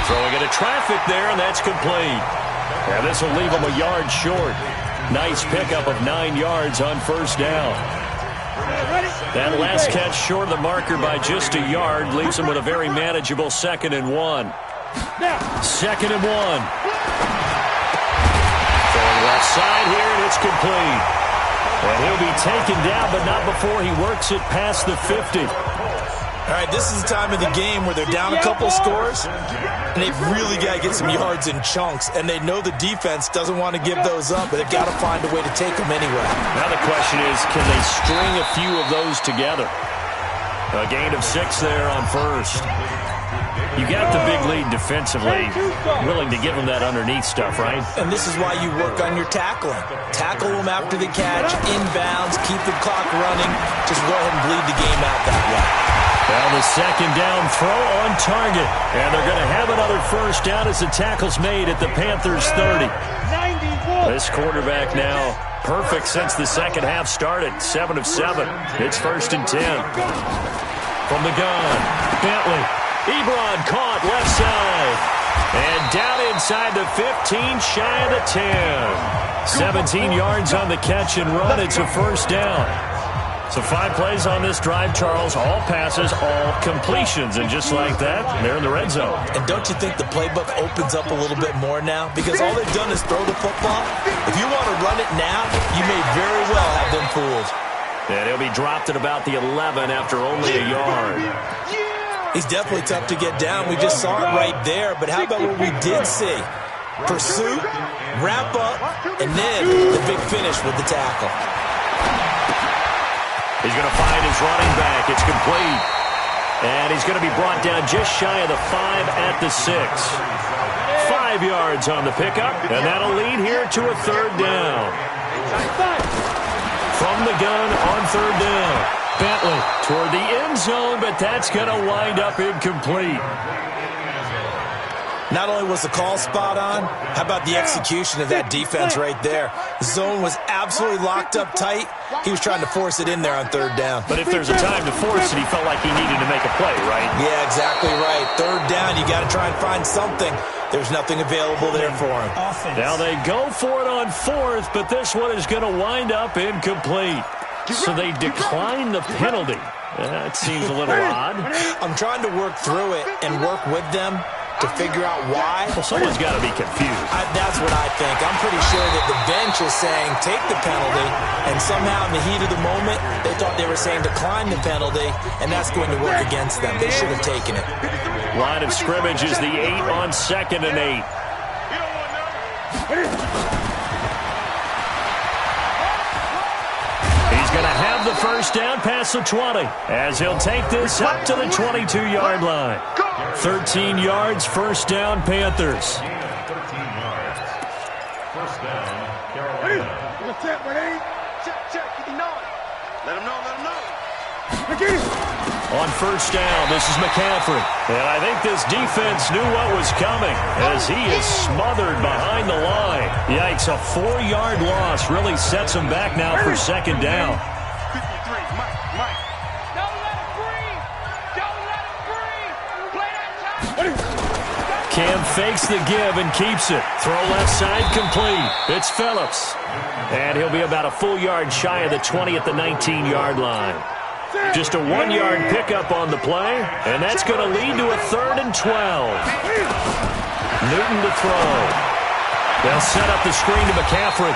Throwing into traffic there, and that's complete. And this will leave him a yard short. Nice pickup of 9 yards on first down. That last catch short of the marker by just a yard leaves him with a very manageable 2nd and 1. 2nd and 1. Throwing left side here, and it's complete. And he'll be taken down, but not before he works it past the 50. All right, this is the time of the game where they're down a couple scores, and they've really got to get some yards in chunks, and they know the defense doesn't want to give those up, but they've got to find a way to take them anyway. Now the question is, can they string a few of those together? A gain of 6 there on first. You got the big lead defensively, willing to give them that underneath stuff, right? And this is why you work on your tackling. Tackle them after the catch, inbounds, keep the clock running. Just go ahead and bleed the game out that way. Well, the second down throw on target. And they're going to have another first down as the tackle's made at the Panthers 30. This quarterback now perfect since the second half started. 7 of 7. It's 1st and 10. From the gun, Bentley. Ebron caught left side. And down inside the 15, shy of the 10. 17 yards on the catch and run. It's a first down. So 5 plays on this drive, Charles. All passes, all completions. And just like that, they're in the red zone. And don't you think the playbook opens up a little bit more now? Because all they've done is throw the football. If you want to run it now, you may very well have them fooled. And he'll be dropped at about the 11 after only a yard. He's definitely tough to get down. We just saw it right there. But how about what we did see? Pursuit, wrap up, and then the big finish with the tackle. He's going to find his running back. It's complete. And he's going to be brought down just shy of the 5 at the 6. 5 yards on the pickup, and that'll lead here to a third down. From the gun on third down. Bentley toward the end zone, but that's going to wind up incomplete. Not only was the call spot on, how about the execution of that defense right there? The zone was absolutely locked up tight. He was trying to force it in there on third down. But if there's a time to force it, he felt like he needed to make a play, right? Yeah, exactly right. Third down, you got to try and find something. There's nothing available there for him. Now they go for it on fourth, but this one is going to wind up incomplete. So they decline the penalty. That seems a little odd. I'm trying to work through it and work with them to figure out why. Well, someone's got to be confused. That's what I think. I'm pretty sure that the bench is saying take the penalty, and somehow in the heat of the moment, they thought they were saying decline the penalty, and that's going to work against them. They should have taken it. Line of scrimmage is the 8 on 2nd and 8. He's going to have the first down past the 20 as he'll take this up to the 22-yard line. 13 yards, first down, Panthers. 13 yards. First down, Carolina. Check. Let him know. On first down, this is McCaffrey. And I think this defense knew what was coming as he is smothered behind the line. Yikes, a 4-yard loss really sets him back now for second down. 53, Mike. Don't let him breathe. Play that time. Cam fakes the give and keeps it. Throw left side complete. It's Phillips. And he'll be about a full yard shy of the 20 at the 19-yard line. Just a 1-yard pickup on the play, and that's going to lead to a 3rd and 12. Newton to throw. They'll set up the screen to McCaffrey.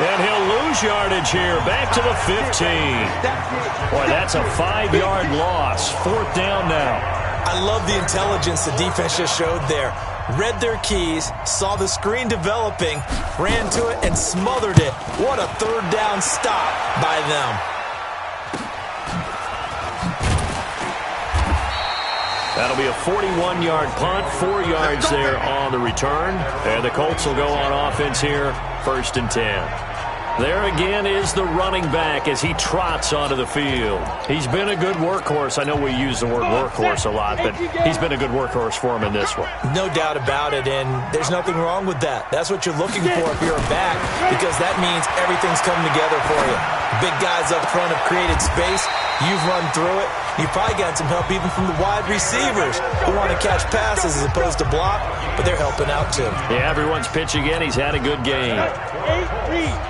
And he'll lose yardage here, back to the 15. Boy, that's a 5-yard loss. 4th down now. I love the intelligence the defense just showed there. Read their keys, saw the screen developing, ran to it, and smothered it. What a 3rd down stop by them. That'll be a 41-yard punt, 4 yards there on the return. And the Colts will go on offense here, 1st and 10. There again is the running back as he trots onto the field. He's been a good workhorse. I know we use the word workhorse a lot, but he's been a good workhorse for him in this one. No doubt about it, and there's nothing wrong with that. That's what you're looking for if you're a back, because that means everything's coming together for you. Big guys up front have created space. You've run through it. You've probably got some help even from the wide receivers who want to catch passes as opposed to block, but they're helping out too. Yeah, everyone's pitching in. He's had a good game.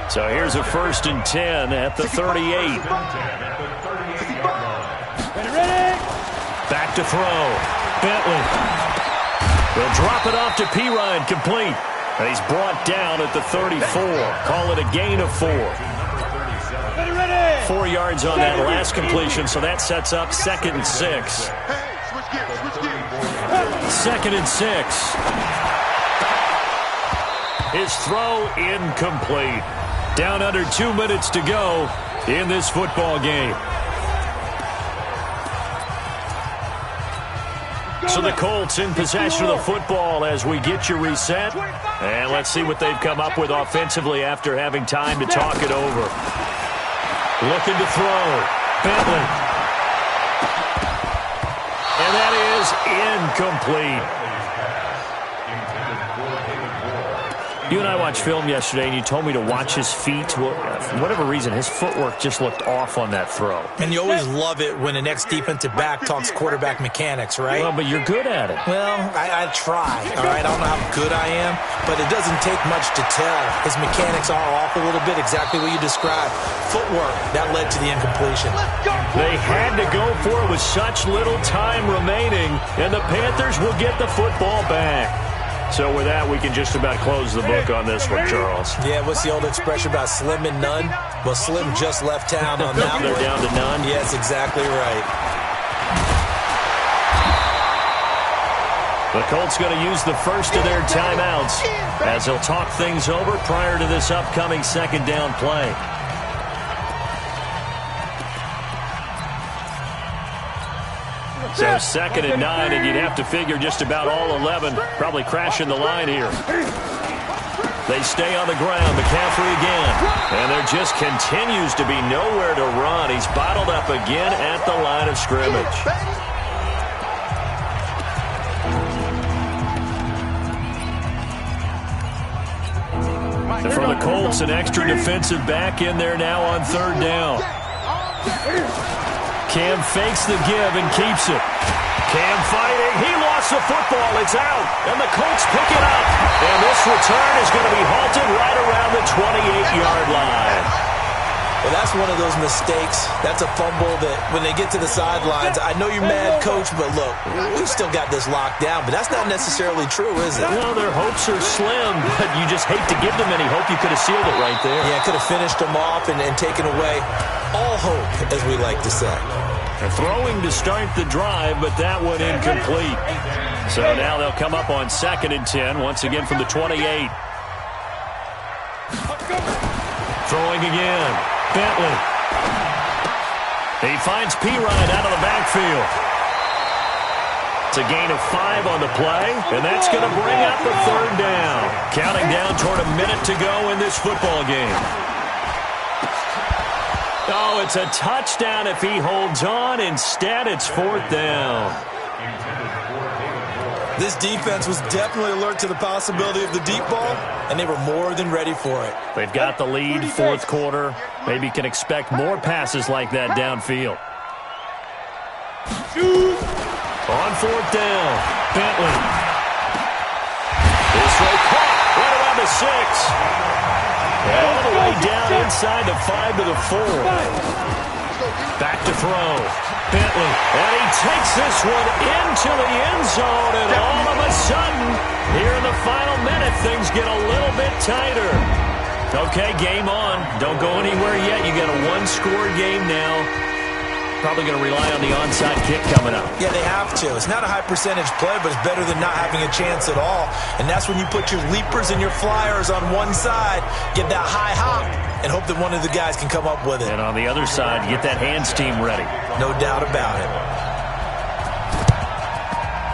So here's a 1st and 10 at the 38. Back to throw. Bentley. They'll drop it off to Pirine, complete. And he's brought down at the 34. Call it a gain of 4. 4 yards on that last completion, so that sets up 2nd and 6. 2nd and 6. His throw incomplete. Down under 2 minutes to go in this football game. So the Colts in possession of the football as we get you reset. And let's see what they've come up with offensively after having time to talk it over. Looking to throw. Bentley. And that is incomplete. You and I watched film yesterday, and you told me to watch his feet. Well, for whatever reason, his footwork just looked off on that throw. And you always love it when the next defensive back talks quarterback mechanics, right? Well, but you're good at it. Well, I try, all right? I don't know how good I am, but it doesn't take much to tell. His mechanics are off a little bit, exactly what you described. Footwork, that led to the incompletion. They had to go for it with such little time remaining, and the Panthers will get the football back. So with that, we can just about close the book on this one, Charles. Yeah, what's the old expression about slim and none? Well, Slim just left town on that one. They're down to none? Yes, exactly right. The Colts going to use the first of their timeouts as they'll talk things over prior to this upcoming second down play. So 2nd and 9, and you'd have to figure just about all 11 probably crashing the line here. They stay on the ground. McCaffrey again. And there just continues to be nowhere to run. He's bottled up again at the line of scrimmage. And for the Colts, an extra defensive back in there now on 3rd down. Cam fakes the give and keeps it. Cam fighting. He lost the football. It's out. And the Colts pick it up. And this return is going to be halted right around the 28-yard line. Well, that's one of those mistakes. That's a fumble that when they get to the sidelines, I know you're mad, Coach, but look, we've still got this locked down. But that's not necessarily true, is it? Well, their hopes are slim, but you just hate to give them any hope. You could have sealed it right there. Yeah, could have finished them off and taken away all hope, as we like to say. They're throwing to start the drive, but that one incomplete. So now they'll come up on 2nd and 10, once again from the 28. Throwing again. Bentley. He finds P-Ryan out of the backfield. It's a gain of 5 on the play, and that's going to bring up the 3rd down. Counting down toward a minute to go in this football game. Oh, it's a touchdown if he holds on. Instead, it's 4th down. This defense was definitely alert to the possibility of the deep ball, and they were more than ready for it. They've got the lead, 4th quarter. Maybe can expect more passes like that downfield. On 4th down, Bentley. This throw caught right around the 6. All the way down inside the 5 to the 4. Back to throw. Bentley. And he takes this one into the end zone. And all of a sudden, here in the final minute, things get a little bit tighter. Okay, game on. Don't go anywhere yet. You got a one-score game now. Probably going to rely on the onside kick coming up. Yeah, they have to. It's not a high-percentage play, but it's better than not having a chance at all. And that's when you put your leapers and your flyers on one side, get that high hop, and hope that one of the guys can come up with it. And on the other side, get that hands team ready. No doubt about it.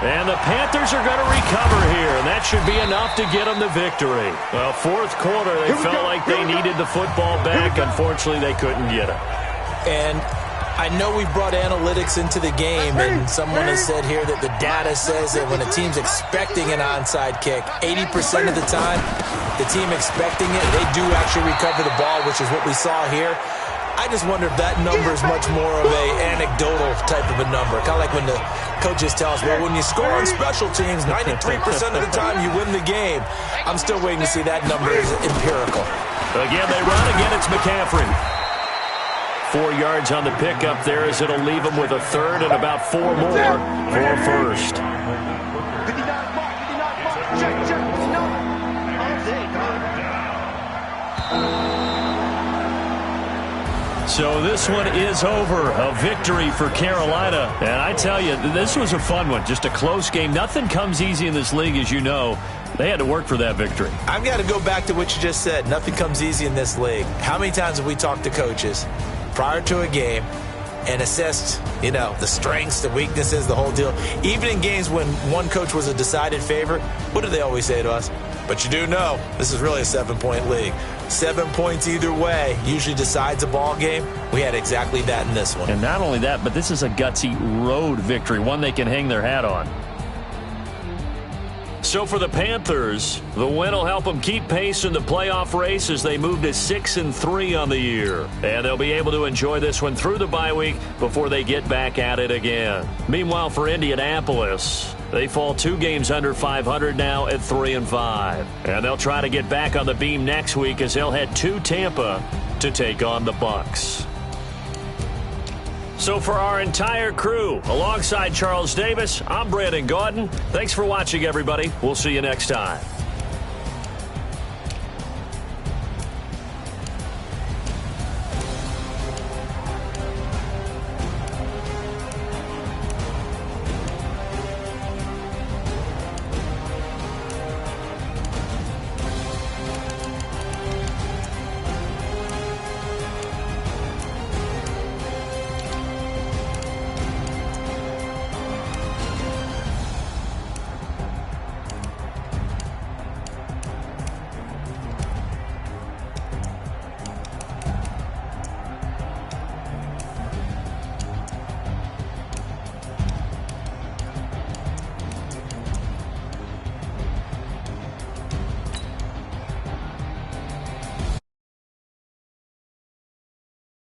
And the Panthers are going to recover here, and that should be enough to get them the victory. Well, 4th quarter, they felt like they needed the football back. Unfortunately, they couldn't get it. And I know we brought analytics into the game, and someone has said here that the data says that when a team's expecting an onside kick, 80% of the time, the team expecting it, they do actually recover the ball, which is what we saw here. I just wonder if that number is much more of a anecdotal type of a number. Kind of like when the coaches tell us, well, when you score on special teams, 93% of the time you win the game. I'm still waiting to see that number is empirical. Again, they run. Again, it's McCaffrey. 4 yards on the pickup there as it'll leave them with a 3rd and about 4 more for a 1st. So this one is over. A victory for Carolina. And I tell you, this was a fun one. Just a close game. Nothing comes easy in this league, as you know. They had to work for that victory. I've got to go back to what you just said. Nothing comes easy in this league. How many times have we talked to coaches prior to a game and assessed, the strengths, the weaknesses, the whole deal? Even in games when one coach was a decided favorite, what do they always say to us? But you do know, this is really a 7-point league. 7 points either way usually decides a ball game. We had exactly that in this one. And not only that, but this is a gutsy road victory, one they can hang their hat on. So for the Panthers, the win will help them keep pace in the playoff race as they move to 6-3 on the year. And they'll be able to enjoy this one through the bye week before they get back at it again. Meanwhile, for Indianapolis, they fall 2 games under 500 now at 3-5. And they'll try to get back on the beam next week as they'll head to Tampa to take on the Bucs. So for our entire crew, alongside Charles Davis, I'm Brandon Gaudin. Thanks for watching, everybody. We'll see you next time.